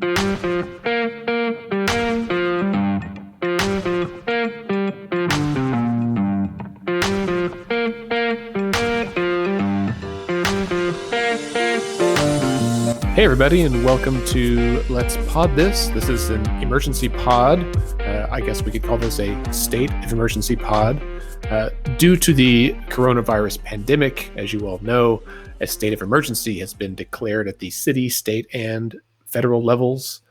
Hey everybody, and welcome to Let's Pod This. This is an emergency pod. I guess we could call this a state of emergency pod. Due to the coronavirus pandemic, as you all know, a state of emergency has been declared at the city, state, and federal levels.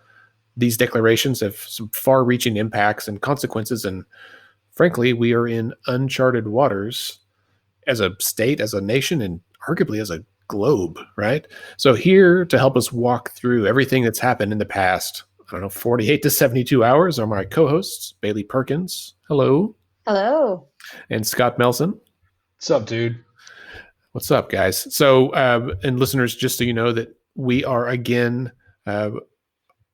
These declarations have some far-reaching impacts and consequences, and frankly, we are in uncharted waters as a state, as a nation, and arguably as a globe, right? So here to help us walk through everything that's happened in the past, 48 to 72 hours are my co-hosts, Bailey Perkins. Hello. Hello. And Scott Melson. What's up, dude? What's up, guys? So, and listeners, just so you know that we are again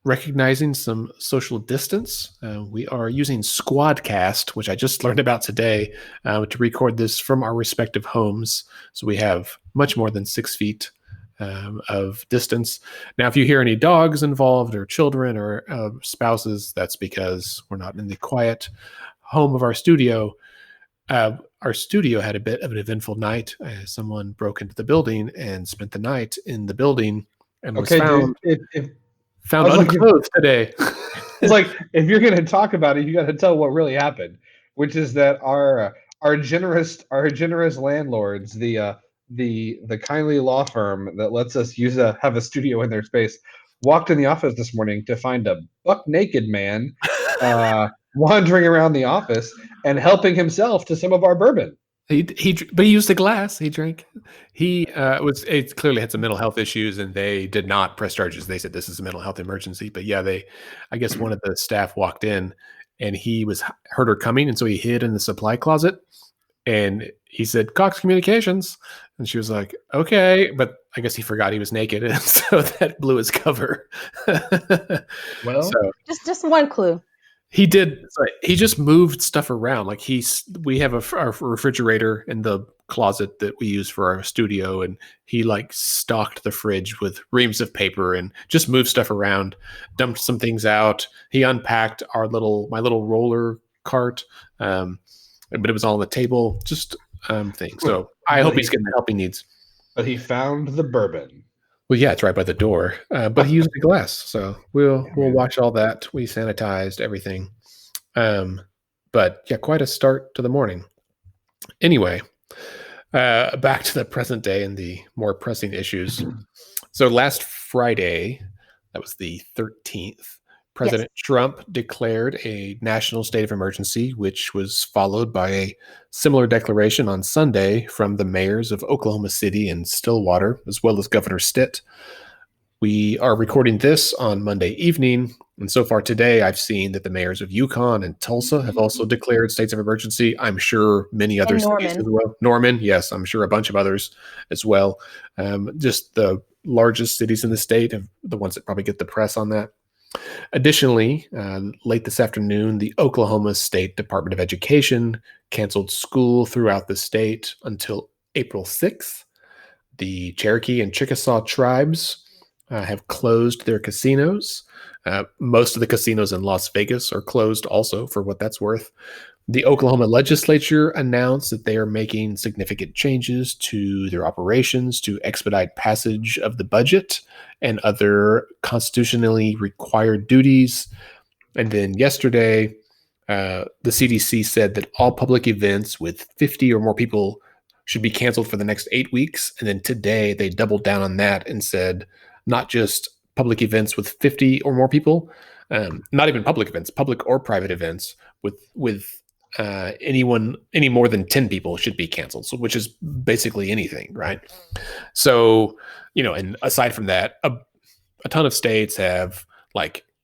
recognizing some social distance. We are using Squadcast, which I just learned about today, to record this from our respective homes. So we have much more than 6 feet of distance. Now, if you hear any dogs involved or children or spouses, that's because we're not in the quiet home of our studio. Our studio had a bit of an eventful night. Someone broke into the building and spent the night in the building and was found... Found unclothed today. It's like, if you're going to talk about it, you got to tell what really happened, which is that our generous landlords, the kindly law firm that lets us have a studio in their space, walked in the office this morning to find a buck naked man wandering around the office and helping himself to some of our bourbon. But he used the glass. He drank. It clearly had some mental health issues, and they did not press charges. They said this is a mental health emergency. But yeah, I guess one of the staff walked in, and he heard her coming, and so he hid in the supply closet. And he said, "Cox Communications," and she was like, "Okay," but I guess he forgot he was naked, and so that blew his cover. Just one clue. He did. He just moved stuff around. Like we have our refrigerator in the closet that we use for our studio, and he stocked the fridge with reams of paper and just moved stuff around, dumped some things out. He unpacked my little roller cart, but it was all on the table. Just things. So I hope he's getting the help he needs. But he found the bourbon. Well, yeah, it's right by the door, but he used the glass, so we'll watch all that. We sanitized everything, but yeah, quite a start to the morning. Anyway, back to the present day and the more pressing issues. So last Friday, that was the 13th, President Trump declared a national state of emergency, which was followed by a similar declaration on Sunday from the mayors of Oklahoma City and Stillwater, as well as Governor Stitt. We are recording this on Monday evening, and so far today, I've seen that the mayors of Yukon and Tulsa have also declared states of emergency. I'm sure many other cities as well. Norman, yes, I'm sure a bunch of others as well. Just the largest cities in the state, and the ones that probably get the press on that. Additionally, late this afternoon, the Oklahoma State Department of Education canceled school throughout the state until April 6th. The Cherokee and Chickasaw tribes have closed their casinos. Most of the casinos in Las Vegas are closed also, for what that's worth. The Oklahoma legislature announced that they are making significant changes to their operations to expedite passage of the budget and other constitutionally required duties. And then yesterday, the CDC said that all public events with 50 or more people should be canceled for the next 8 weeks. And then today they doubled down on that and said not just public events with 50 or more people, not even public events, public or private events with any more than 10 people should be canceled. So, which is basically anything, right? So, and aside from that, a ton of states have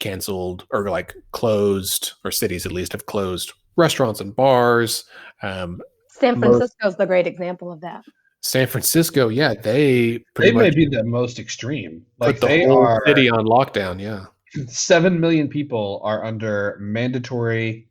canceled or closed, or cities at least have closed restaurants and bars. San Francisco is the great example of that. San Francisco, yeah, they may be the most extreme. Put the whole city on lockdown. Yeah, 7 million people are under mandatory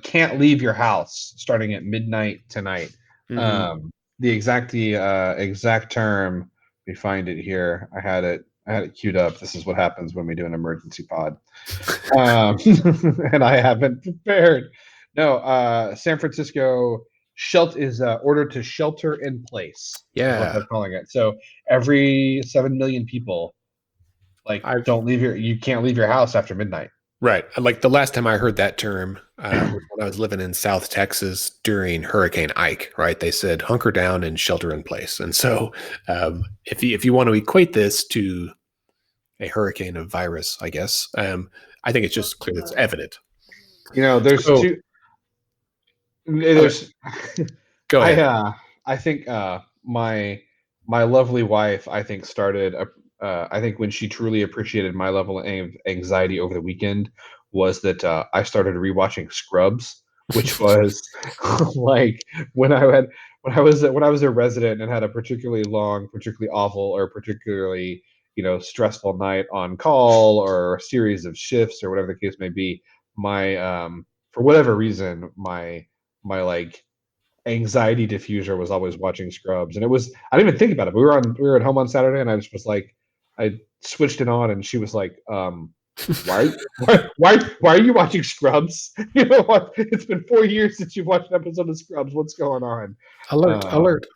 can't leave your house starting at midnight tonight. Mm-hmm. The exact term, let me find it here. I had it I had it queued up. This is what happens when we do an emergency pod. And I haven't prepared. No, San Francisco is ordered to shelter in place. Is what Yeah. they're calling it. So every 7 million people, you can't leave your house after midnight. Right. Like the last time I heard that term was when I was living in South Texas during Hurricane Ike, right? They said hunker down and shelter in place. And so if you want to equate this to a hurricane of virus, I guess, I think it's just clear that's evident. There's two. There's. Go ahead. I think my lovely wife, I think, started I think when she truly appreciated my level of anxiety over the weekend was that I started rewatching Scrubs, which was like when I was a resident and had a particularly long, particularly awful, or particularly stressful night on call or a series of shifts or whatever the case may be. My for whatever reason, my like anxiety diffuser was always watching Scrubs, and I didn't even think about it. But we were at home on Saturday, and I was just like, I switched it on, and she was like, why are you watching Scrubs? You know what? It's been 4 years since you've watched an episode of Scrubs. What's going on? Alert.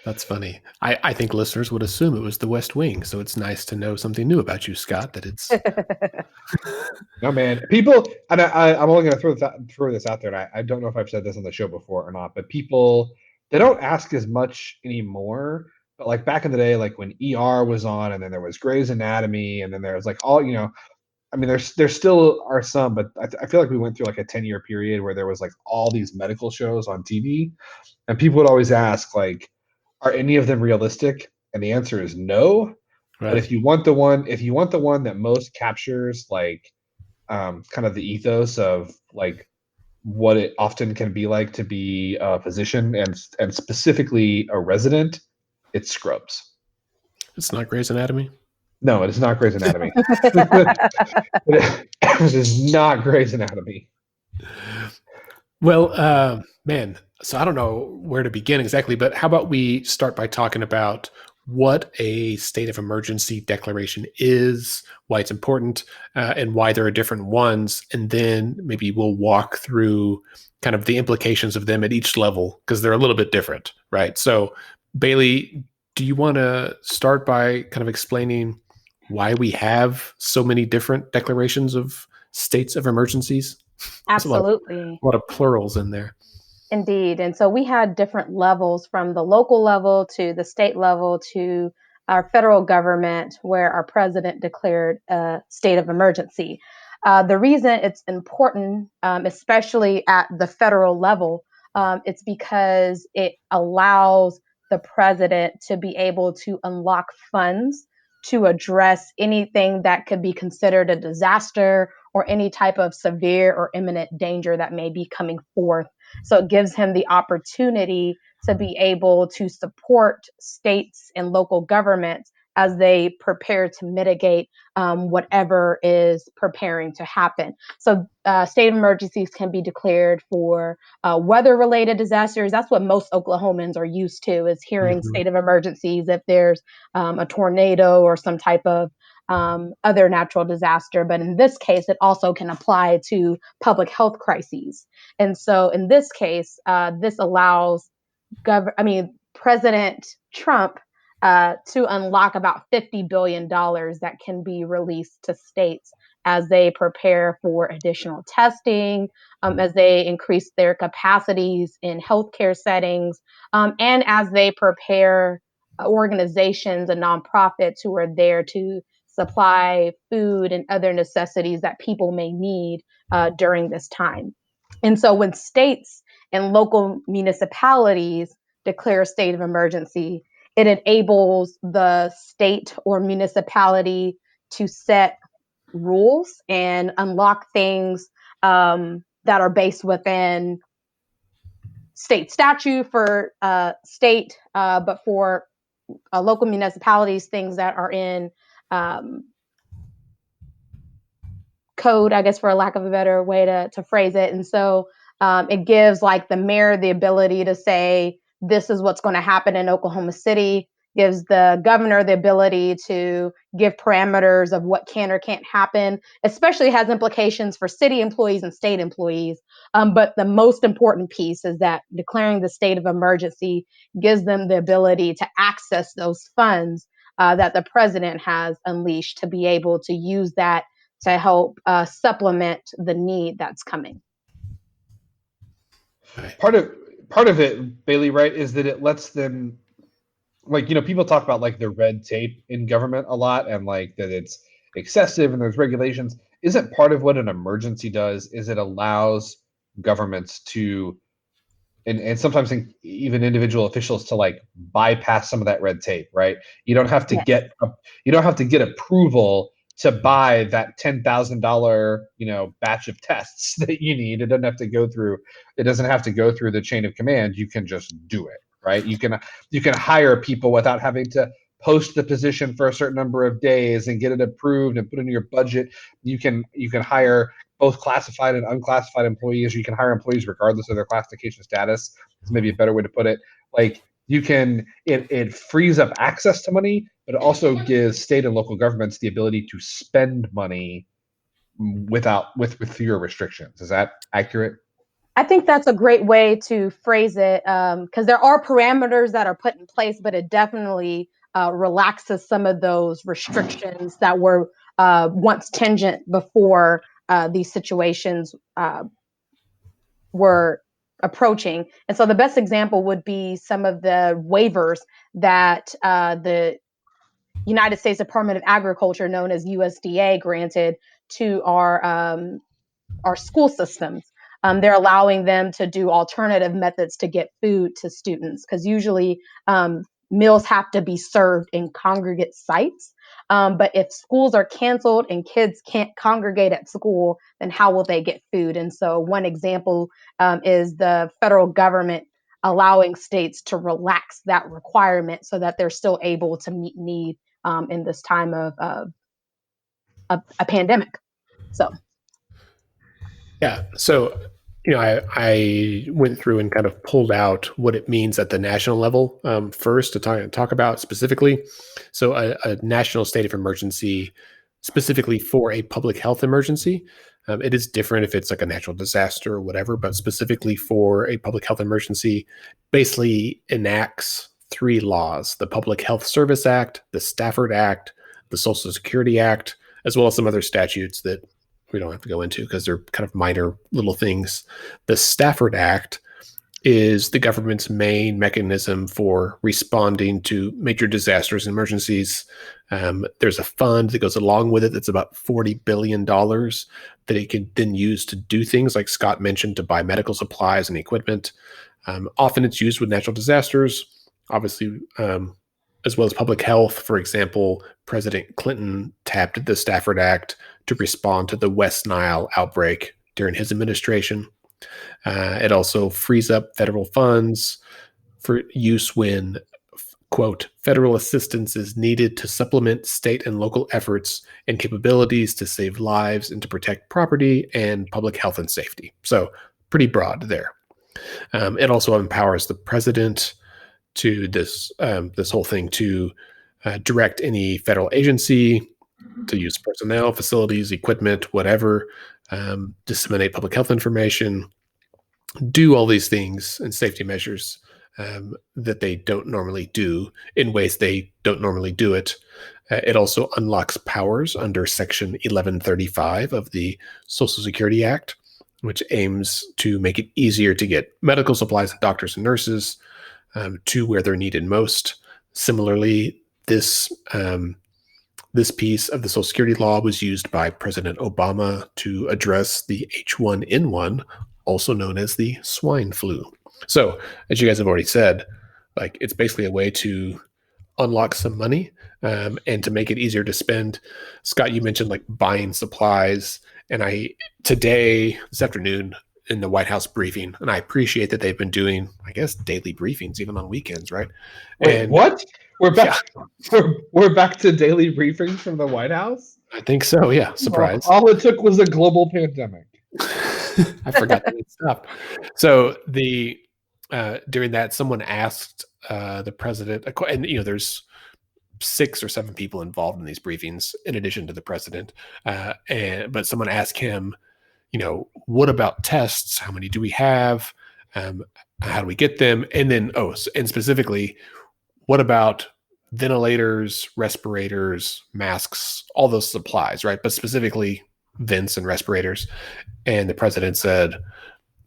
That's funny. I think listeners would assume it was The West Wing, so it's nice to know something new about you, Scott, that it's... No, man. People, and I'm only going to throw this out there, and I don't know if I've said this on the show before or not, but people, they don't ask as much anymore. But like back in the day, like when ER was on, and then there was Grey's Anatomy, and then there was like all, I mean, there still are some, but I feel like we went through like a 10-year period where there was like all these medical shows on TV, and people would always ask like, are any of them realistic? And the answer is no. Right. But if you want the one that most captures like kind of the ethos of like what it often can be like to be a physician and specifically a resident, it's Scrubs. It's not Grey's Anatomy? No, it is not Grey's Anatomy. It is not Grey's Anatomy. Well, man, so I don't know where to begin exactly, but how about we start by talking about what a state of emergency declaration is, why it's important, and why there are different ones. And then maybe we'll walk through kind of the implications of them at each level, because they're a little bit different, right? So, Bailey, do you want to start by kind of explaining why we have so many different declarations of states of emergencies? Absolutely. A lot of plurals in there. Indeed. And so we had different levels from the local level to the state level to our federal government, where our president declared a state of emergency. The reason it's important, especially at the federal level, it's because it allows the president to be able to unlock funds to address anything that could be considered a disaster or any type of severe or imminent danger that may be coming forth. So it gives him the opportunity to be able to support states and local governments as they prepare to mitigate whatever is preparing to happen. So state of emergencies can be declared for weather-related disasters. That's what most Oklahomans are used to, is hearing state of emergencies if there's a tornado or some type of other natural disaster. But in this case, it also can apply to public health crises. And so in this case, this allows President Trump to unlock about $50 billion that can be released to states as they prepare for additional testing, as they increase their capacities in healthcare settings, and as they prepare organizations and nonprofits who are there to supply food and other necessities that people may need during this time. And so when states and local municipalities declare a state of emergency, it enables the state or municipality to set rules and unlock things that are based within state statute for state, but for local municipalities, things that are in code, I guess, for a lack of a better way to phrase it. And so it gives like the mayor the ability to say, this is what's going to happen in Oklahoma City. gives the governor the ability to give parameters of what can or can't happen, especially has implications for city employees and state employees. But the most important piece is that declaring the state of emergency gives them the ability to access those funds that the president has unleashed, to be able to use that to help supplement the need that's coming. Part of it, Bailey, right, is that it lets them, like, people talk about like the red tape in government a lot, and like that it's excessive and there's regulations. Isn't part of what an emergency does is it allows governments to, and sometimes even individual officials, to like bypass some of that red tape, right? You don't have to Yes. get approval to buy that $10,000 batch of tests that you need. It doesn't have to go through the chain of command. You can just do it, right? You can hire people without having to post the position for a certain number of days and get it approved and put in your budget. You can hire both classified and unclassified employees. You can hire employees regardless of their classification status. Is maybe a better way to put it. Like, it frees up access to money, but it also gives state and local governments the ability to spend money with fewer restrictions. Is that accurate? I think that's a great way to phrase it, because there are parameters that are put in place, but it definitely relaxes some of those restrictions that were once tingent before these situations were approaching. And so the best example would be some of the waivers that the United States Department of Agriculture, known as USDA, granted to our school systems. They're allowing them to do alternative methods to get food to students, because usually meals have to be served in congregate sites. But if schools are canceled and kids can't congregate at school, then how will they get food? And so one example is the federal government allowing states to relax that requirement so that they're still able to meet need in this time of a pandemic. So. Yeah. So, I went through and kind of pulled out what it means at the national level first to talk about specifically. So a national state of emergency, specifically for a public health emergency, it is different if it's like a natural disaster or whatever, but specifically for a public health emergency, basically enacts 3 laws: the Public Health Service Act, the Stafford Act, the Social Security Act, as well as some other statutes that we don't have to go into because they're kind of minor little things. The Stafford Act is the government's main mechanism for responding to major disasters and emergencies. There's a fund that goes along with it that's about $40 billion that it can then use to do things like Scott mentioned, to buy medical supplies and equipment. Often it's used with natural disasters, obviously, as well as public health. For example, President Clinton tapped the Stafford Act to respond to the West Nile outbreak during his administration. It also frees up federal funds for use when, quote, federal assistance is needed to supplement state and local efforts and capabilities to save lives and to protect property and public health and safety. So pretty broad there. It also empowers the president to this whole thing to direct any federal agency to use personnel, facilities, equipment, whatever, disseminate public health information, do all these things and safety measures that they don't normally do in ways they don't normally do it. It also unlocks powers under Section 1135 of the Social Security Act, which aims to make it easier to get medical supplies and doctors and nurses to where they're needed most. Similarly, this piece of the Social Security law was used by President Obama to address the H1N1, also known as the swine flu. So, as you guys have already said, like, it's basically a way to unlock some money and to make it easier to spend. Scott, you mentioned like buying supplies, and this afternoon in the White House briefing, and I appreciate that they've been doing, I guess, daily briefings even on weekends, right? Wait, what? We're back. Yeah. We're back to daily briefings from the White House? I think so. Yeah. Surprise. All it took was a global pandemic. I forgot that it stopped. So during that, someone asked the president, and there's 6 or 7 people involved in these briefings, in addition to the president. But someone asked him, what about tests? How many do we have? How do we get them? And then, and specifically, what about ventilators, respirators, masks, all those supplies, right? But specifically vents and respirators. And the president said,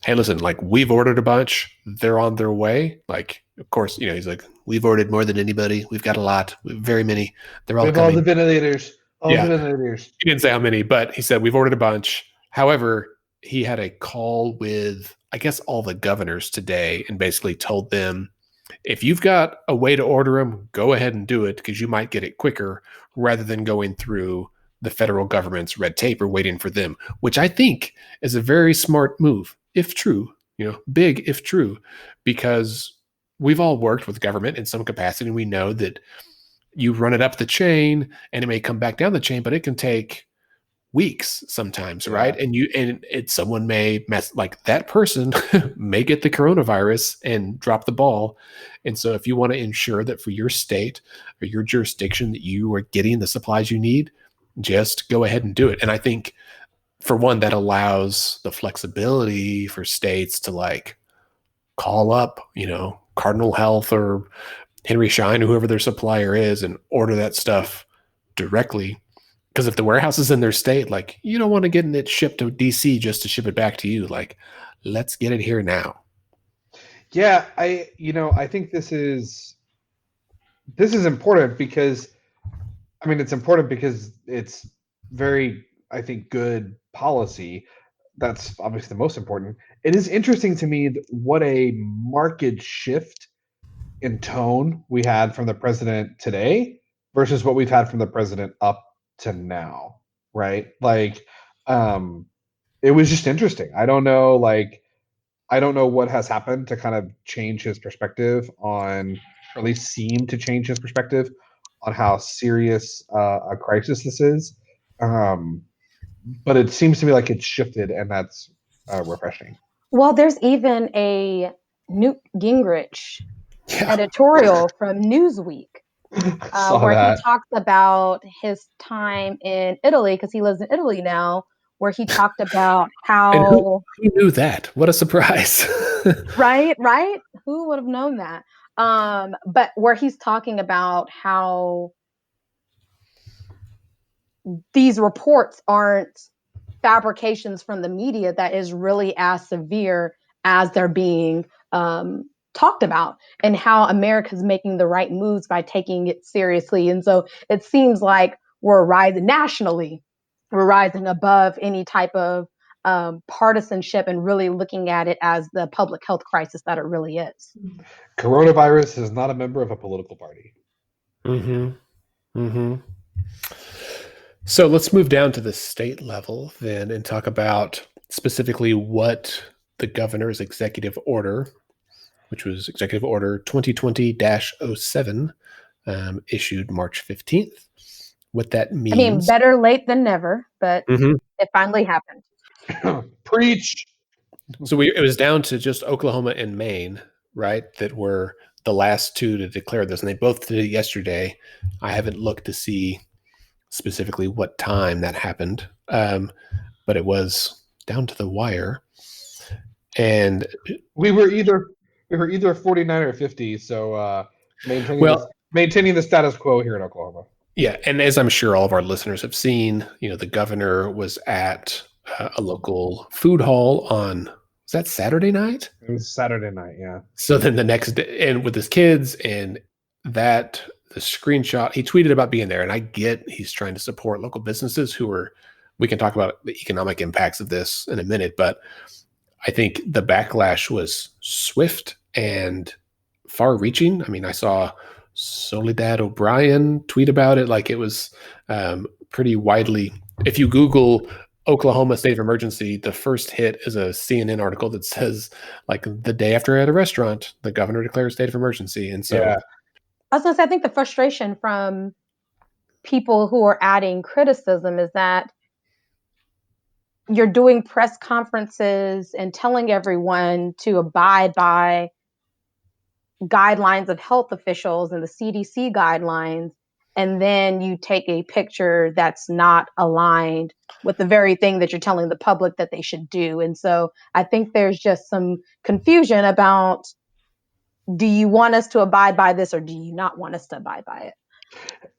hey, listen, like, we've ordered a bunch. They're on their way. Like, of course, he's like, we've ordered more than anybody. We've got a lot, very many. They're all coming. All the ventilators. He didn't say how many, but he said, we've ordered a bunch. However, he had a call with, I guess, all the governors today and basically told them, if you've got a way to order them, go ahead and do it, because you might get it quicker rather than going through the federal government's red tape or waiting for them, which I think is a very smart move, if true, big if true, because we've all worked with government in some capacity, and we know that you run it up the chain and it may come back down the chain, but it can take weeks sometimes, right? And someone may mess, like, that person may get the coronavirus and drop the ball. And so if you want to ensure that for your state or your jurisdiction that you are getting the supplies you need, just go ahead and do it. And I think, for one, that allows the flexibility for states to, like, call up, Cardinal Health or Henry Schein or whoever their supplier is and order that stuff directly. Because if the warehouse is in their state, like, you don't want to get it shipped to DC just to ship it back to you. Like, let's get it here now. Yeah, I think this is important because, it's important because it's very, I think, good policy. That's obviously the most important. It is interesting to me what a marked shift in tone we had from the president today versus what we've had from the president up to now, right? Like, it was just interesting. I don't know what has happened to kind of change his perspective on, or at least seem to change his perspective on how serious a crisis this is. But it seems to me like it's shifted, and that's refreshing. Well, there's even a Newt Gingrich editorial from Newsweek where he talks about his time in Italy, because he lives in Italy now, where he talked about how... And who knew that? What a surprise. Right? Who would have known that? But where he's talking about how these reports aren't fabrications from the media that is really as severe as they're being talked about, and how America's making the right moves by taking it seriously. And so it seems like we're rising nationally. We're rising above any type of partisanship and really looking at it as the public health crisis that it really is. Coronavirus is not a member of a political party. So let's move down to the state level then and talk about specifically what the governor's executive order, which was Executive Order 2020-07, issued March 15th. What that means. Better late than never, but it finally happened. Preach. So it was down to just Oklahoma and Maine, right, that were the last two to declare this, and they both did it yesterday. I haven't looked to see specifically what time that happened, but it was down to the wire. And we were either 49 or 50, so maintaining the status quo here in Oklahoma. Yeah, and as I'm sure all of our listeners have seen, the governor was at a local food hall on, was that Saturday night? It was Saturday night, yeah. So then the next day, and with his kids, and the screenshot, he tweeted about being there, and I get he's trying to support local businesses we can talk about the economic impacts of this in a minute, but I think the backlash was swift and far-reaching. I saw Soledad O'Brien tweet about it. Like, it was pretty widely. If you Google Oklahoma state of emergency, the first hit is a CNN article that says, like, the day after at a restaurant, the governor declares state of emergency. And so, I was going to say, I think the frustration from people who are adding criticism is that you're doing press conferences and telling everyone to abide by guidelines of health officials and the CDC guidelines, and then you take a picture that's not aligned with the very thing that you're telling the public that they should do. And so I think there's just some confusion about, do you want us to abide by this or do you not want us to abide by it?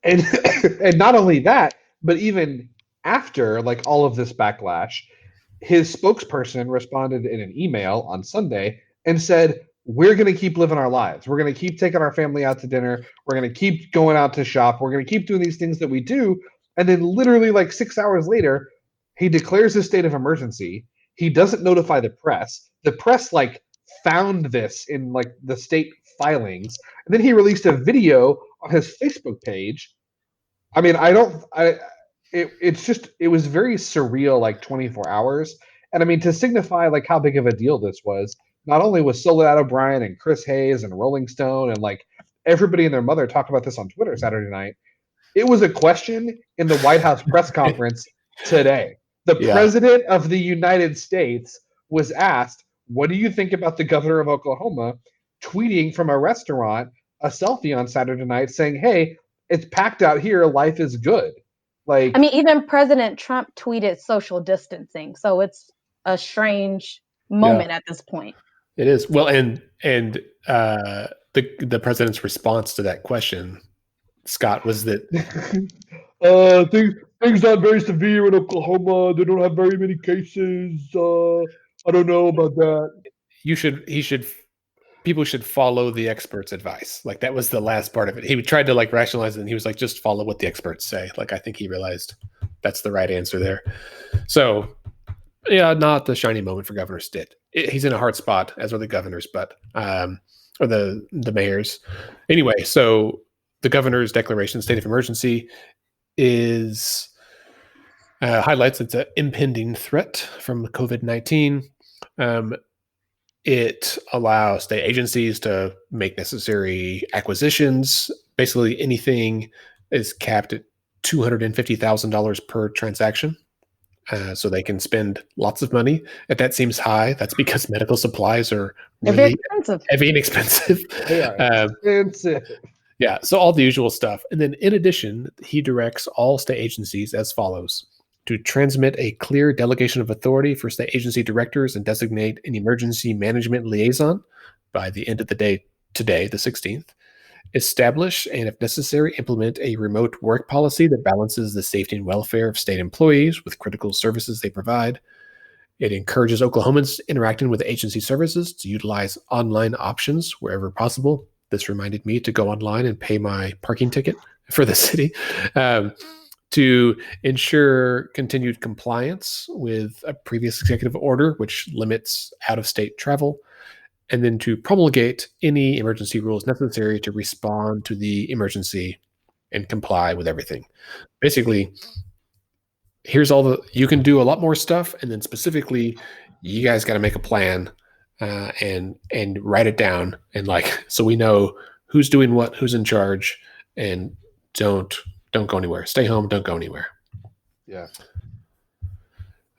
And not only that, but even after like all of this backlash, his spokesperson responded in an email on Sunday and said, we're going to keep living our lives. We're going to keep taking our family out to dinner. We're going to keep going out to shop. We're going to keep doing these things that we do. And then literally like 6 hours later, he declares a state of emergency. He doesn't notify the press. The press like found this in like the state filings. And then he released a video on his Facebook page. I mean, it was very surreal, like 24 hours. And I mean, to signify like how big of a deal this was, not only was Soledad O'Brien and Chris Hayes and Rolling Stone and like everybody and their mother talked about this on Twitter Saturday night, it was a question in the White House press conference today. The president of the United States was asked, what do you think about the governor of Oklahoma tweeting from a restaurant a selfie on Saturday night saying, hey, it's packed out here, life is good. Like, I mean, even President Trump tweeted social distancing, so it's a strange moment at this point. It is. Well, and the president's response to that question, Scott, was that things not very severe in Oklahoma. They don't have very many cases. I don't know about that. People should follow the experts' advice. Like that was the last part of it. He tried to like rationalize it, and he was like, just follow what the experts say. Like I think he realized that's the right answer there. So yeah, not the shiny moment for Governor Stitt. He's in a hard spot, as are the governors, but or the mayors. Anyway, so the governor's declaration, state of emergency, is highlights it's an impending threat from COVID-19. It allows state agencies to make necessary acquisitions. Basically, anything is capped at $250,000 per transaction. So they can spend lots of money. If that seems high, that's because medical supplies are really heavy and expensive. They are expensive. Yeah, so all the usual stuff. And then in addition, he directs all state agencies as follows: to transmit a clear delegation of authority for state agency directors and designate an emergency management liaison by the end of the day today, the 16th. Establish and, if necessary, implement a remote work policy that balances the safety and welfare of state employees with critical services they provide. It encourages Oklahomans interacting with agency services to utilize online options wherever possible. This reminded me to go online and pay my parking ticket for the city. To ensure continued compliance with a previous executive order, which limits out-of-state travel, and then to promulgate any emergency rules necessary to respond to the emergency and comply with everything. Basically, here's you can do a lot more stuff, and then specifically, you guys got to make a plan and write it down, and like so we know who's doing what, who's in charge, and don't go anywhere. Stay home. Don't go anywhere. Yeah.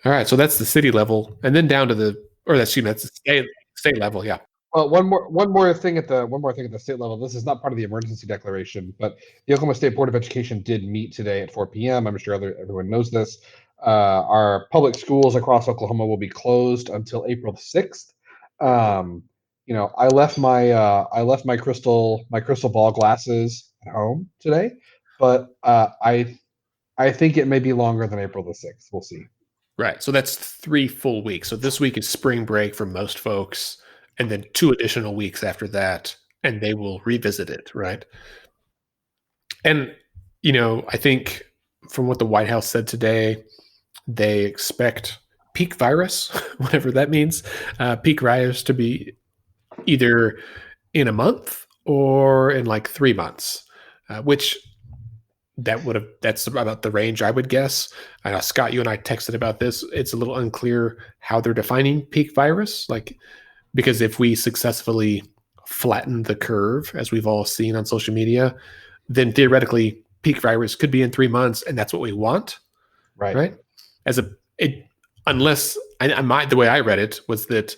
All right. So that's the city level, and then down to that's the state level. Yeah. Well, one more thing at the state level. This is not part of the emergency declaration, but the Oklahoma State Board of Education did meet today at 4 p.m. I'm sure everyone knows this. Our public schools across Oklahoma will be closed until April 6th. I left my crystal ball glasses at home today, but I think it may be longer than April the 6th. We'll see. Right. So that's 3 full weeks. So this week is spring break for most folks, and then 2 additional weeks after that, and they will revisit it. Right. And, I think from what the White House said today, they expect peak virus, whatever that means, peak virus to be either in a month or in like 3 months, which that's about the range I would guess. I know, Scott, you and I texted about this. It's a little unclear how they're defining peak virus, because if we successfully flatten the curve, as we've all seen on social media, then theoretically peak virus could be in 3 months, and that's what we want, right? Unless the way I read it was that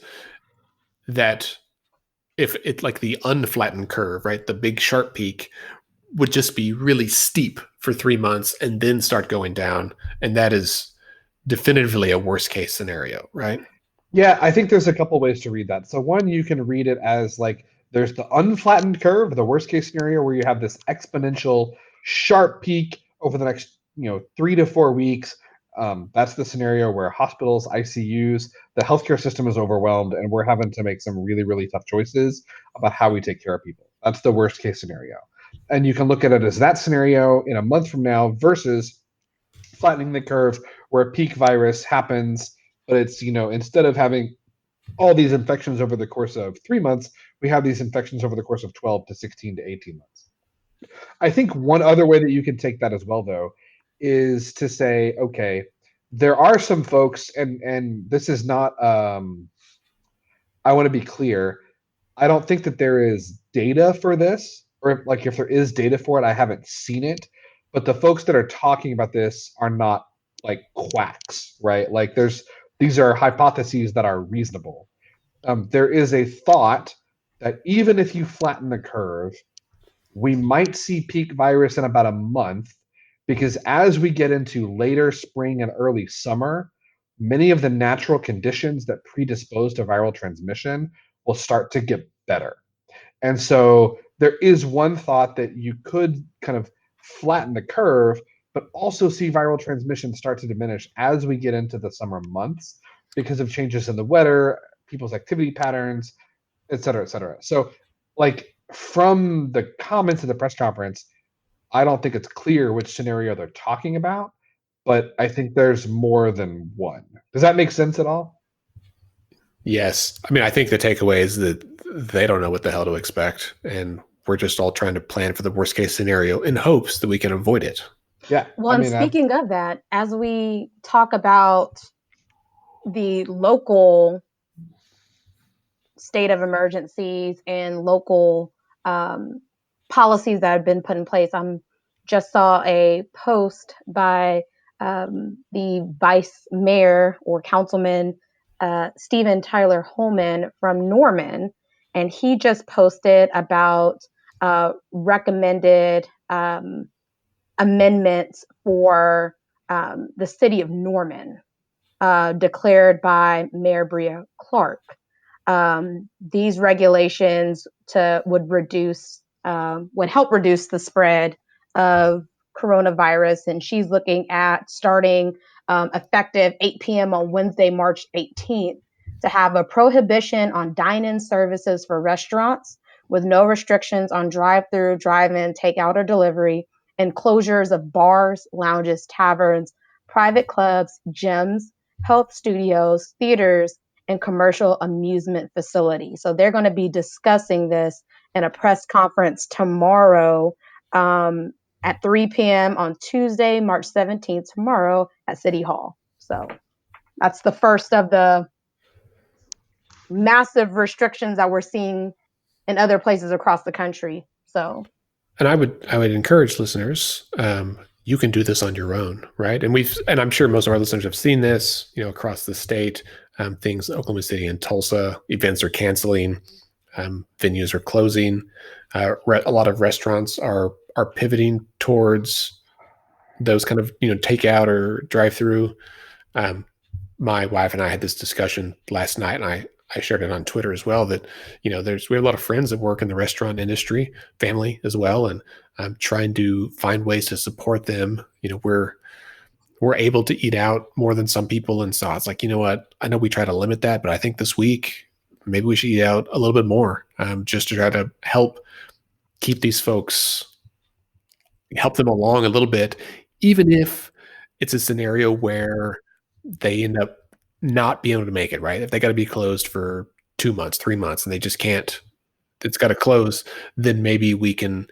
if it's like the unflattened curve, right, the big sharp peak would just be really steep for 3 months and then start going down. And that is definitively a worst case scenario, right? Yeah, I think there's a couple ways to read that. So one, you can read it as like there's the unflattened curve, the worst case scenario where you have this exponential sharp peak over the next 3 to 4 weeks. That's the scenario where hospitals, ICUs, the healthcare system is overwhelmed, and we're having to make some really, really tough choices about how we take care of people. That's the worst case scenario. And you can look at it as that scenario in a month from now versus flattening the curve where peak virus happens, but it's, instead of having all these infections over the course of 3 months, we have these infections over the course of 12 to 16 to 18 months. I think one other way that you can take that as well, though, is to say, okay, there are some folks, and this is not, I want to be clear, I don't think that there is data for this, or like if there is data for it, I haven't seen it. But the folks that are talking about this are not like quacks, right? Like these are hypotheses that are reasonable. There is a thought that even if you flatten the curve, we might see peak virus in about a month, because as we get into later spring and early summer, many of the natural conditions that predispose to viral transmission will start to get better. And so there is one thought that you could kind of flatten the curve, but also see viral transmission start to diminish as we get into the summer months because of changes in the weather, people's activity patterns, et cetera, et cetera. So, like, from the comments of the press conference, I don't think it's clear which scenario they're talking about, but I think there's more than one. Does that make sense at all? Yes. I mean, I think the takeaway is that they don't know what the hell to expect, and we're just all trying to plan for the worst case scenario in hopes that we can avoid it. Yeah. Well, and speaking of that, as we talk about the local state of emergencies and local policies that have been put in place, I just saw a post by the vice mayor or councilman, Stephen Tyler Holman from Norman, and he just posted about recommended amendments for the city of Norman, declared by Mayor Bria Clark. These regulations would help reduce the spread of coronavirus, and she's looking at starting effective 8 p.m. on Wednesday, March 18th, to have a prohibition on dine-in services for restaurants with no restrictions on drive-through, drive-in, takeout, or delivery, and closures of bars, lounges, taverns, private clubs, gyms, health studios, theaters, and commercial amusement facilities. So they're going to be discussing this in a press conference tomorrow at 3 p.m. on Tuesday, March 17th, tomorrow at City Hall. So that's the first of the massive restrictions that we're seeing in other places across the country. So, and I would encourage listeners, you can do this on your own, right? And I'm sure most of our listeners have seen this, across the state. Things, Oklahoma City and Tulsa, events are canceling, venues are closing. A lot of restaurants are pivoting towards those kind of takeout or drive-through. My wife and I had this discussion last night, and I shared it on Twitter as well, that we have a lot of friends that work in the restaurant industry, family as well, and I'm trying to find ways to support them. We're able to eat out more than some people, and so it's like, you know what, I know we try to limit that, but I think this week maybe we should eat out a little bit more, just to try to help keep these folks, help them along a little bit, even if it's a scenario where they end up not being able to make it, right? If they got to be closed for 2 months, 3 months, and they just can't, it's got to close, then maybe we can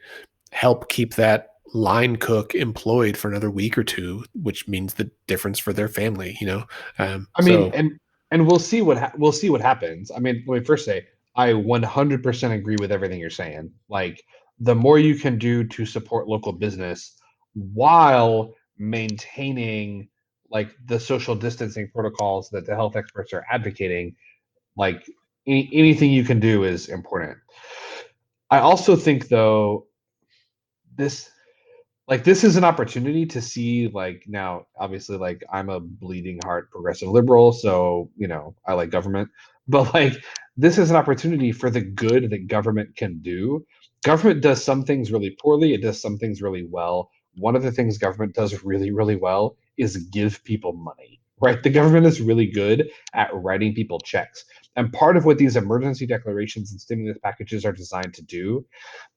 help keep that line cook employed for another week or two, which means the difference for their family, and we'll see what happens. I mean, let me first say, I 100% agree with everything you're saying. Like, the more you can do to support local business while maintaining like the social distancing protocols that the health experts are advocating, like anything you can do is important. I also think, though, this this is an opportunity to see, like, now obviously, like, I'm a bleeding heart progressive liberal, so I like government, but like this is an opportunity for the good that government can do. Government does some things really poorly, it does some things really well. One of the things government does really, really well is give people money, right? The government is really good at writing people checks, and part of what these emergency declarations and stimulus packages are designed to do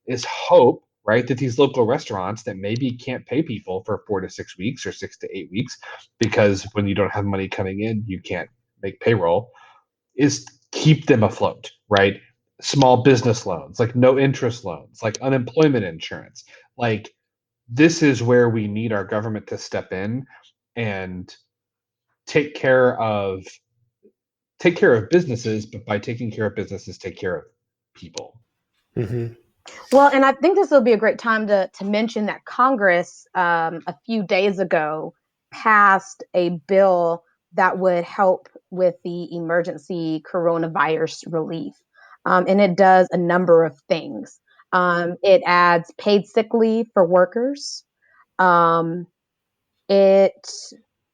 is hope, right, that these local restaurants that maybe can't pay people for 4 to 6 weeks or 6 to 8 weeks, because when you don't have money coming in, you can't make payroll, is keep them afloat, right? Small business loans, like no interest loans, like unemployment insurance. Like, this is where we need our government to step in and take care of businesses, but by taking care of businesses, take care of people. Mm-hmm. Well, and I think this will be a great time to mention that Congress a few days ago passed a bill that would help with the emergency coronavirus relief. And it does a number of things. It adds paid sick leave for workers. It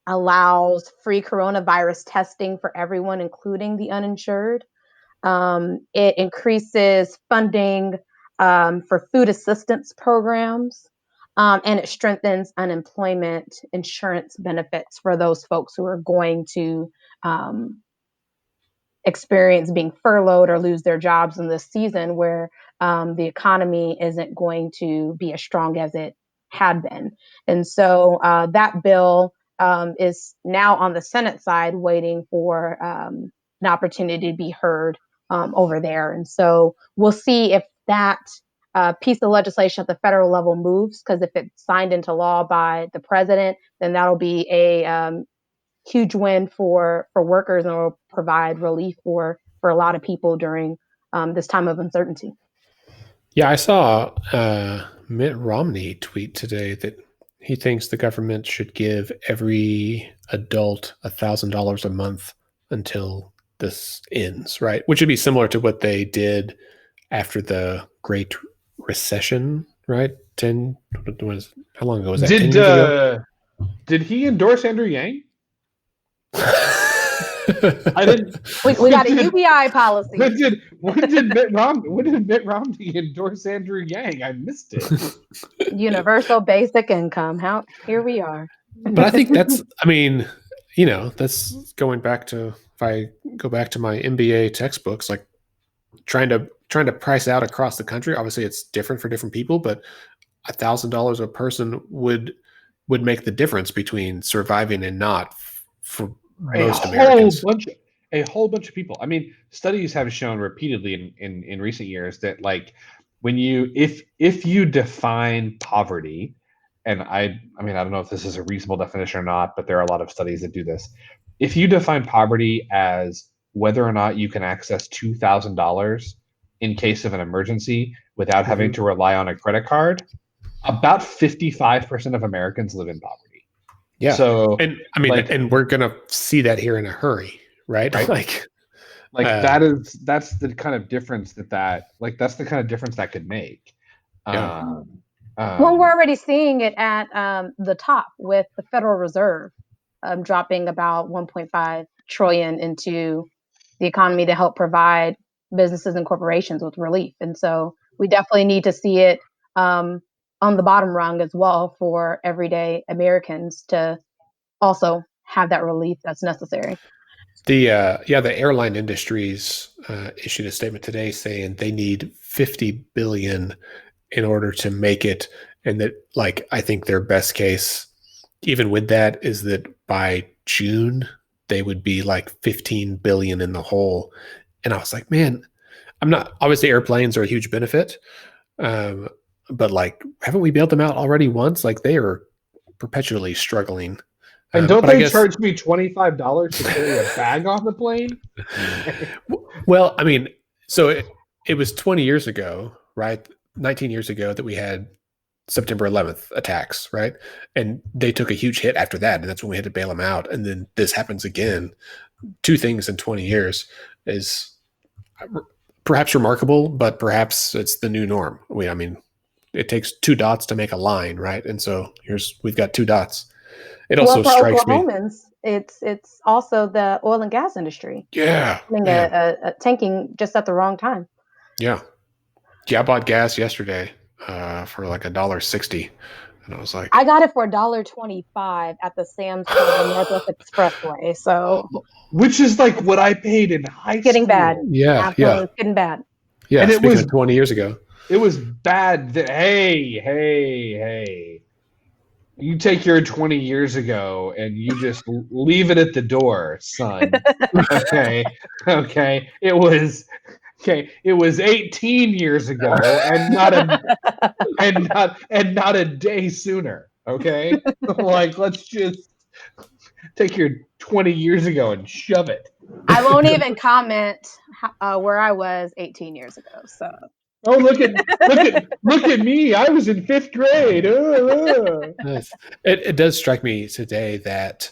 allows free coronavirus testing for everyone, including the uninsured. It increases funding for food assistance programs, and it strengthens unemployment insurance benefits for those folks who are going to experience being furloughed or lose their jobs in this season where the economy isn't going to be as strong as it had been. And so that bill is now on the Senate side waiting for an opportunity to be heard over there. And so we'll see if that piece of legislation at the federal level moves, because if it's signed into law by the president, then that'll be a huge win for workers, and will provide relief for a lot of people during this time of uncertainty. Yeah, I saw Mitt Romney tweet today that he thinks the government should give every adult $1,000 a month until this ends, right? Which would be similar to what they did after the Great Recession, right? How long ago was that? 10 years ago? Did he endorse Andrew Yang? I didn't. We got a UBI policy. When did Mitt Romney endorse Andrew Yang? I missed it. Universal basic income. Here we are. But I think that's going back to, if I go back to my MBA textbooks, like trying to price out across the country. Obviously, it's different for different people, but $1,000 a person would make the difference between surviving and not for most Americans. A whole bunch of people. I mean, studies have shown repeatedly in recent years that, like, when if you define poverty, and I mean, I don't know if this is a reasonable definition or not, but there are a lot of studies that do this. If you define poverty as whether or not you can access $2,000 in case of an emergency without having to rely on a credit card, about 55% of Americans live in poverty. Yeah. So, and I mean, and we're gonna see that here in a hurry, right? Like that's the kind of difference that's the kind of difference that could make. Well, we're already seeing it at the top with the Federal Reserve dropping about 1.5 trillion into the economy to help provide businesses and corporations with relief. And so we definitely need to see it on the bottom rung as well for everyday Americans to also have that relief that's necessary. The airline industries issued a statement today saying they need $50 billion in order to make it, and that, like, I think their best case, even with that, is that by June they would be like 15 billion in the hole. And I was like, man, I'm not, obviously airplanes are a huge benefit, but like, haven't we bailed them out already once? Like, they are perpetually struggling. And don't they charge me $25 to carry a bag on the plane? Well, I mean, so it was 20 years ago, right? 19 years ago that we had September 11th attacks, right? And they took a huge hit after that, and that's when we had to bail them out. And then this happens again. Two things in 20 years is perhaps remarkable, but perhaps it's the new norm. I mean, it takes 2 dots to make a line, right? And so we've got 2 dots. It Well, also for strikes me. Oklahomans, it's also the oil and gas industry. Yeah. Having a tanking just at the wrong time. Yeah. Yeah, I bought gas yesterday for like $1.60. And I was like, I got it for $1.25 at the Sam's Club on Northwest Expressway. So, which is like what I paid in high school. Getting bad. Yeah, Absolutely, it's getting bad. Yeah, and speaking of 20 years ago. It was bad. Hey. You take your 20 years ago and you just leave it at the door, son. Okay. It was 18 years ago and not a day sooner. Okay? Like, let's just take your 20 years ago and shove it. I won't even comment where I was 18 years ago. So. Oh, look at me! I was in 5th grade. Nice. It does strike me today that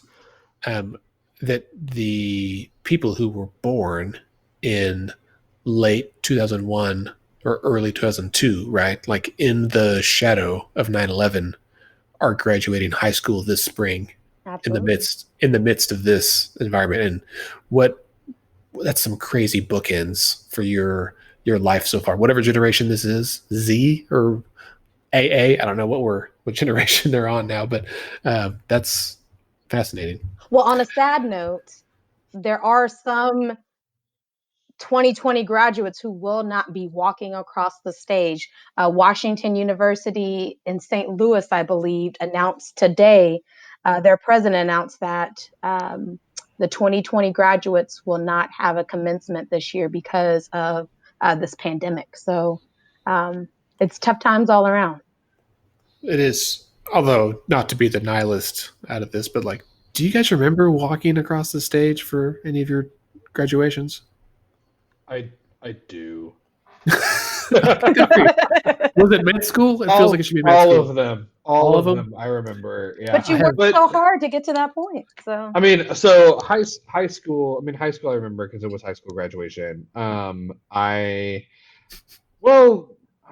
that the people who were born in late 2001 or early 2002, right, like in the shadow of 9/11, are graduating high school this spring. Absolutely. in the midst of this environment, and that's some crazy bookends for your life so far, whatever generation this is, Z or AA. I don't know what generation they're on now, but that's fascinating. Well, on a sad note, there are some 2020 graduates who will not be walking across the stage. Washington University in St. Louis, I believe, announced today, their president announced that the 2020 graduates will not have a commencement this year because of this pandemic. So it's tough times all around. It is, although not to be the nihilist out of this, but like, do you guys remember walking across the stage for any of your graduations? I do. Was it med school? It feels like it should be med school. All of them. I remember. Yeah. But you worked so hard to get to that point. So I mean, high school. I remember because it was high school graduation. I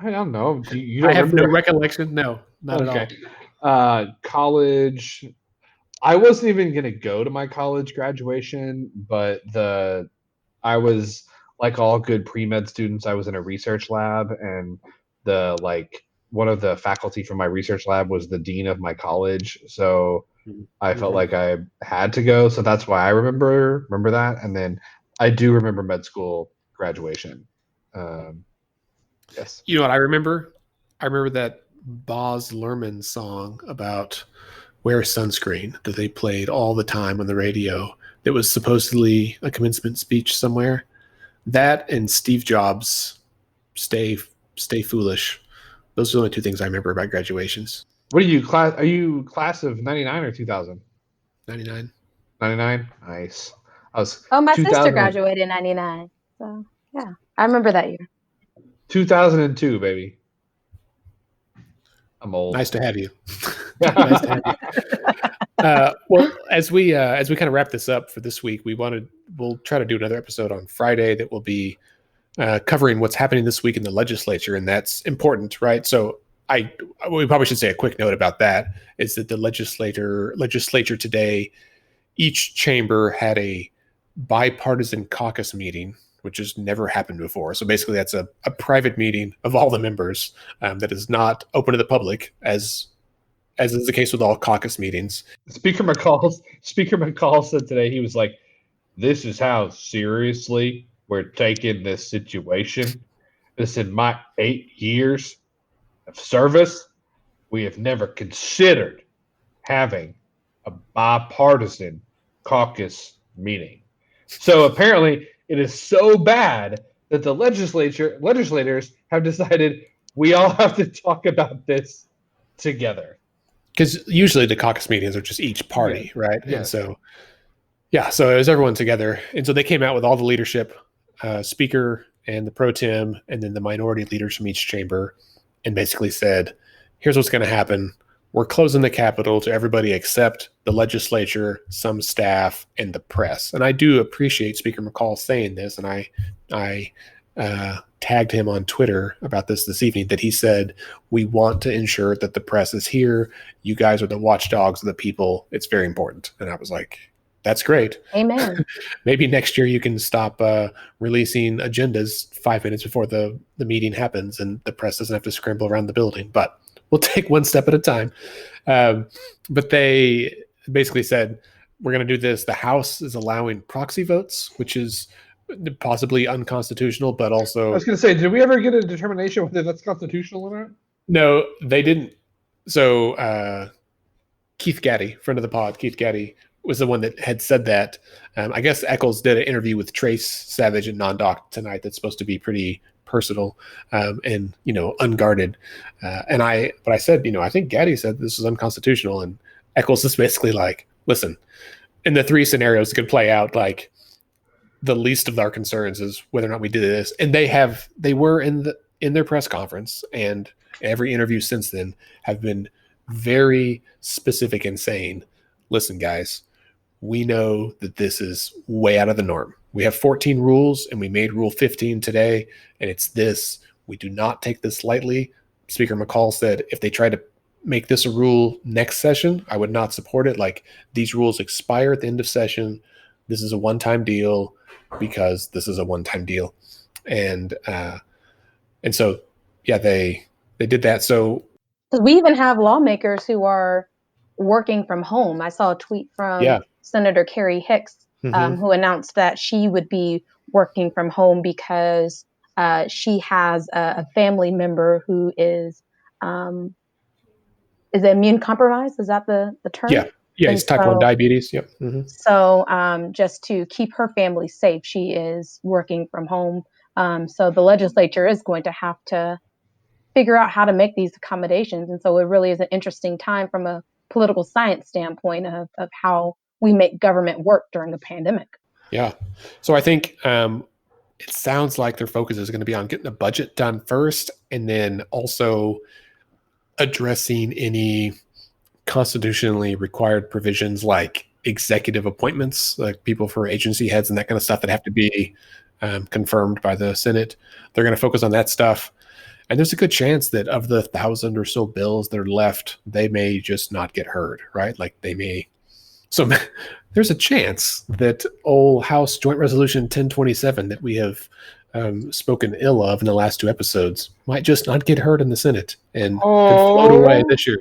don't know. I have no recollection. No, not at all. College. I wasn't even gonna go to my college graduation, but I was, like all good pre-med students, I was in a research lab, and one of the faculty from my research lab was the dean of my college. So I felt like I had to go. So that's why I remember that. And then I do remember med school graduation. Yes. You know what I remember? I remember that Baz Luhrmann song about wear sunscreen that they played all the time on the radio. That was supposedly a commencement speech somewhere. That and Steve Jobs, stay foolish. Those are the only 2 things I remember about graduations. What are you class? Are you class of 99 or 2000? 99. 99. Nice. My sister graduated in 99. So yeah, I remember that year. 2002, baby. I'm old. Nice to have you. Nice to have you. Well, as we kind of wrap this up for this week, we'll try to do another episode on Friday that will be covering what's happening this week in the legislature, and that's important, right? So we probably should say a quick note about that is that the legislature today, each chamber had a bipartisan caucus meeting, which has never happened before. So basically that's a private meeting of all the members that is not open to the public, as is the case with all caucus meetings. Speaker McCall said today, he was like, this is how seriously we're taking this situation. This, in my 8 years of service, we have never considered having a bipartisan caucus meeting. So apparently it is so bad that the legislators have decided we all have to talk about this together. Because usually the caucus meetings are just each party, right? Yeah. And so, so it was everyone together. And so they came out with all the leadership, speaker and the pro tem, and then the minority leaders from each chamber, and basically said, here's what's going to happen. We're closing the Capitol to everybody except the legislature, some staff, and the press. And I do appreciate Speaker McCall saying this, and I tagged him on Twitter about this evening, that he said, we want to ensure that the press is here. You guys are the watchdogs of the people. It's very important. And I was like, that's great. Amen. Maybe next year you can stop releasing agendas 5 minutes before the meeting happens, and the press doesn't have to scramble around the building. But we'll take one step at a time. But they basically said, we're going to do this. The House is allowing proxy votes, which is possibly unconstitutional, but also... I was going to say, did we ever get a determination whether that's constitutional or not? No, they didn't. So Keith Gaddy, friend of the pod, Keith Gaddy, was the one that had said that. I guess Eccles did an interview with Trace Savage and Non-Doc tonight that's supposed to be pretty personal and, unguarded. But I said, I think Gaddy said this is unconstitutional. And Eccles is basically like, listen, in the three scenarios it could play out, like the least of our concerns is whether or not we did this. And they were in their press conference, and every interview since then have been very specific in saying, listen, guys, we know that this is way out of the norm. We have 14 rules, and we made rule 15 today, and it's this. We do not take this lightly. Speaker McCall said if they try to make this a rule next session, I would not support it. Like, these rules expire at the end of session. This is a one-time deal because this is a one-time deal. And so, yeah, they did that. So we even have lawmakers who are working from home. I saw a tweet from Senator Carrie Hicks, who announced that she would be working from home because she has a family member who is immune compromised? Is that the term? Yeah, it's type 1 diabetes. Yep. Mm-hmm. So just to keep her family safe, she is working from home. So the legislature is going to have to figure out how to make these accommodations. And so it really is an interesting time from a political science standpoint of how we make government work during a pandemic. Yeah. So I think it sounds like their focus is going to be on getting the budget done first, and then also addressing any constitutionally required provisions like executive appointments, like people for agency heads and that kind of stuff that have to be confirmed by the Senate. They're going to focus on that stuff. And there's a good chance that of the 1,000 or so bills that are left, they may just not get heard, right? Like they may. So there's a chance that old House Joint Resolution 1027 that we have spoken ill of in the last 2 episodes might just not get heard in the Senate and float away this year.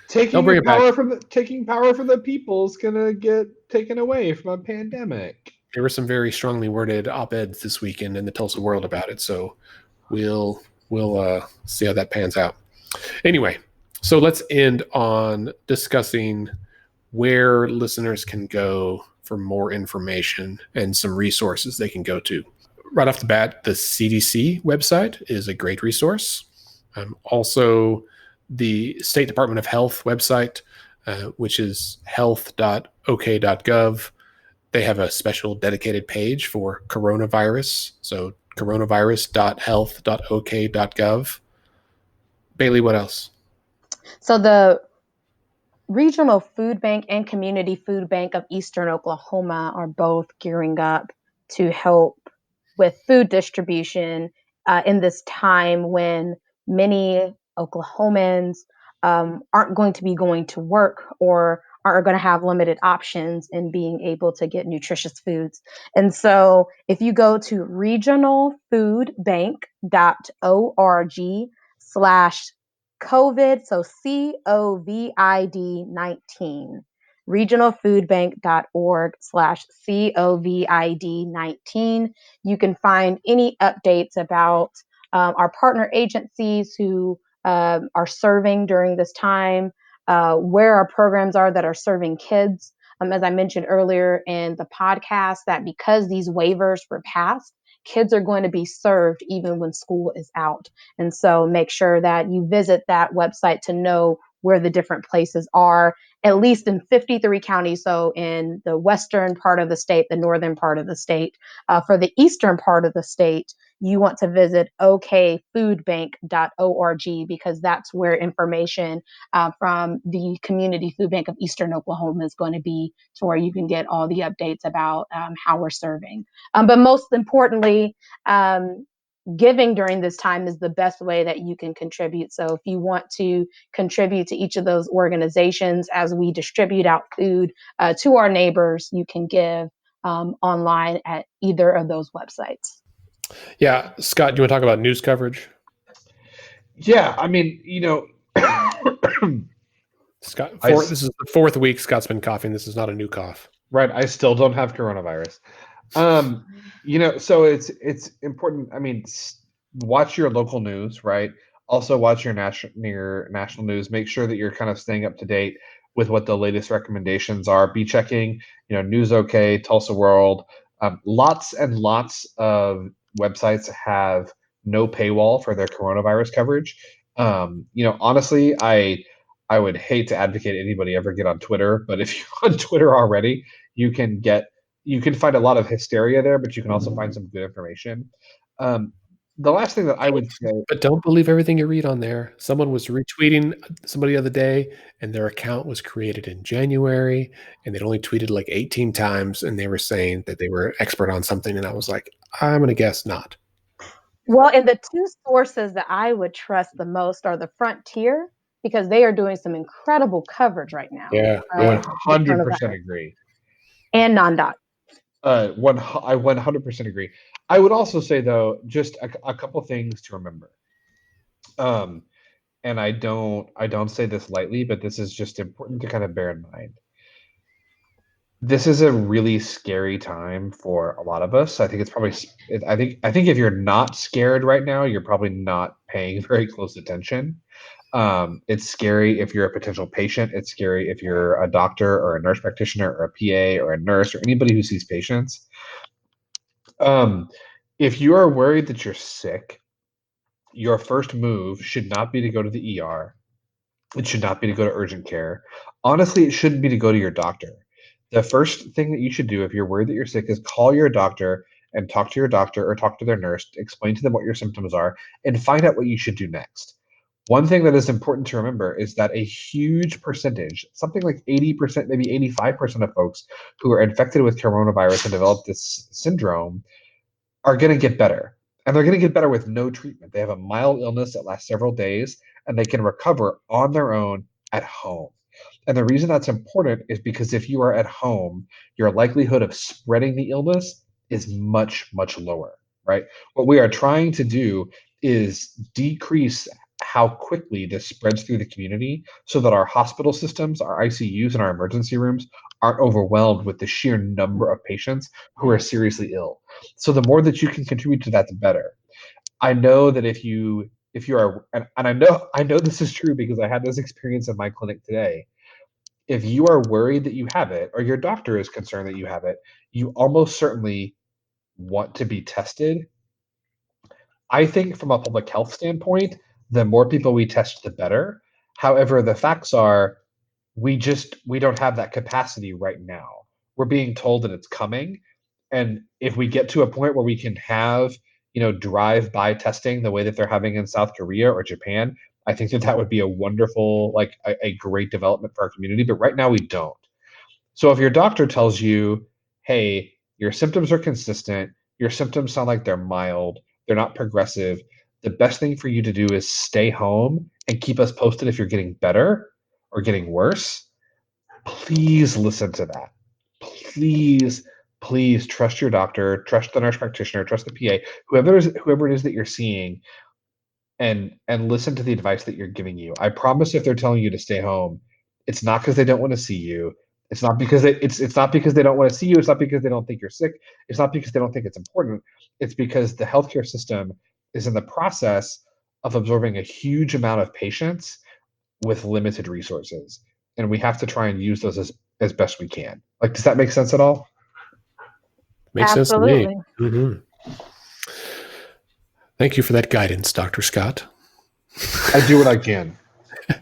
Taking power from the people is gonna get taken away from a pandemic. There were some very strongly worded op-eds this weekend in the Tulsa World about it, so we'll see how that pans out. Anyway, so let's end on discussing where listeners can go for more information and some resources they can go to. Right off the bat, the CDC website is a great resource. Also, the State Department of Health website, which is health.ok.gov. They have a special dedicated page for coronavirus. So coronavirus.health.ok.gov. Bailey, what else? So the Regional Food Bank and Community Food Bank of Eastern Oklahoma are both gearing up to help with food distribution in this time when many Oklahomans aren't going to be going to work or are going to have limited options in being able to get nutritious foods. And so if you go to regionalfoodbank.org/COVID, so COVID-19, regionalfoodbank.org/COVID-19. You can find any updates about our partner agencies who are serving during this time, where our programs are that are serving kids. As I mentioned earlier in the podcast, that because these waivers were passed, kids are going to be served even when school is out. And so make sure that you visit that website to know where the different places are, at least in 53 counties. So in the western part of the state, the northern part of the state. For the eastern part of the state, you want to visit okfoodbank.org because that's where information from the Community Food Bank of Eastern Oklahoma is going to be, to where you can get all the updates about how we're serving. But most importantly, giving during this time is the best way that you can contribute. So if you want to contribute to each of those organizations as we distribute out food to our neighbors, you can give online at either of those websites. Yeah. Scott, do you want to talk about news coverage? Yeah, I mean, Scott, this is the fourth week Scott's been coughing. This is not a new cough. Right. I still don't have coronavirus. So it's important. I mean, watch your local news, right? Also watch your national news. Make sure that you're kind of staying up to date with what the latest recommendations are. Be checking, News OK, Tulsa World. Lots and lots of websites have no paywall for their coronavirus coverage. Honestly, I would hate to advocate anybody ever get on Twitter, but if you're on Twitter already, you can find a lot of hysteria there, but you can also find some good information. The last thing that I would say, but don't believe everything you read on there. Someone was retweeting somebody the other day, and their account was created in January, and they'd only tweeted like 18 times, and they were saying that they were expert on something, and I was like, I'm going to guess not. Well, and the two sources that I would trust the most are the Frontier, because they are doing some incredible coverage right now. Yeah, 100% agree. And non-doc. I 100% agree. I would also say, though, just a couple things to remember. And I don't say this lightly, but this is just important to kind of bear in mind. This is a really scary time for a lot of us. I think it's probably. I think if you're not scared right now, you're probably not paying very close attention. It's scary if you're a potential patient. It's scary if you're a doctor or a nurse practitioner or a PA or a nurse or anybody who sees patients. If you are worried that you're sick, your first move should not be to go to the ER. It should not be to go to urgent care. Honestly, it shouldn't be to go to your doctor. The first thing that you should do if you're worried that you're sick is call your doctor and talk to your doctor or talk to their nurse, explain to them what your symptoms are, and find out what you should do next. One thing that is important to remember is that a huge percentage, something like 80%, maybe 85% of folks who are infected with coronavirus and develop this syndrome are going to get better. And they're going to get better with no treatment. They have a mild illness that lasts several days, and they can recover on their own at home. And the reason that's important is because if you are at home, your likelihood of spreading the illness is much, much lower, right? What we are trying to do is decrease how quickly this spreads through the community so that our hospital systems, our ICUs, and our emergency rooms aren't overwhelmed with the sheer number of patients who are seriously ill. So the more that you can contribute to that, the better. I know that if you are, and I know this is true because I had this experience in my clinic today. If you are worried that you have it, or your doctor is concerned that you have it, you almost certainly want to be tested. I think from a public health standpoint, the more people we test, the better. However, the facts are we don't have that capacity right now. We're being told that it's coming. And if we get to a point where we can have, drive-by testing the way that they're having in South Korea or Japan, I think that would be a wonderful, a great development for our community. But right now we don't. So if your doctor tells you, hey, your symptoms are consistent, your symptoms sound like they're mild, they're not progressive, the best thing for you to do is stay home and keep us posted if you're getting better or getting worse. Please listen to that. Please trust your doctor, trust the nurse practitioner, trust the PA, whoever it is that you're seeing, and listen to the advice that you're giving you. I promise if they're telling you to stay home, it's not because they don't want to see you. It's not because it's not because they don't want to see you. It's not because they don't think you're sick. It's not because they don't think it's important. It's because the healthcare system is in the process of absorbing a huge amount of patients with limited resources. And we have to try and use those as best we can. Does that make sense at all? Makes sense to me. Mm-hmm. Thank you for that guidance, Dr. Scott. I do what I can.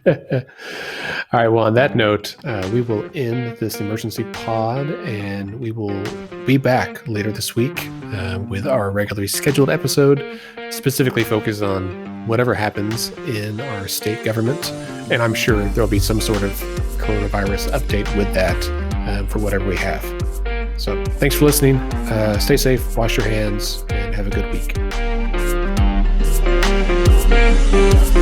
All right. Well, on that note, we will end this emergency pod, and we will be back later this week with our regularly scheduled episode, specifically focused on whatever happens in our state government. And I'm sure there'll be some sort of coronavirus update with that for whatever we have. So thanks for listening. Stay safe, wash your hands, and have a good week. Bye.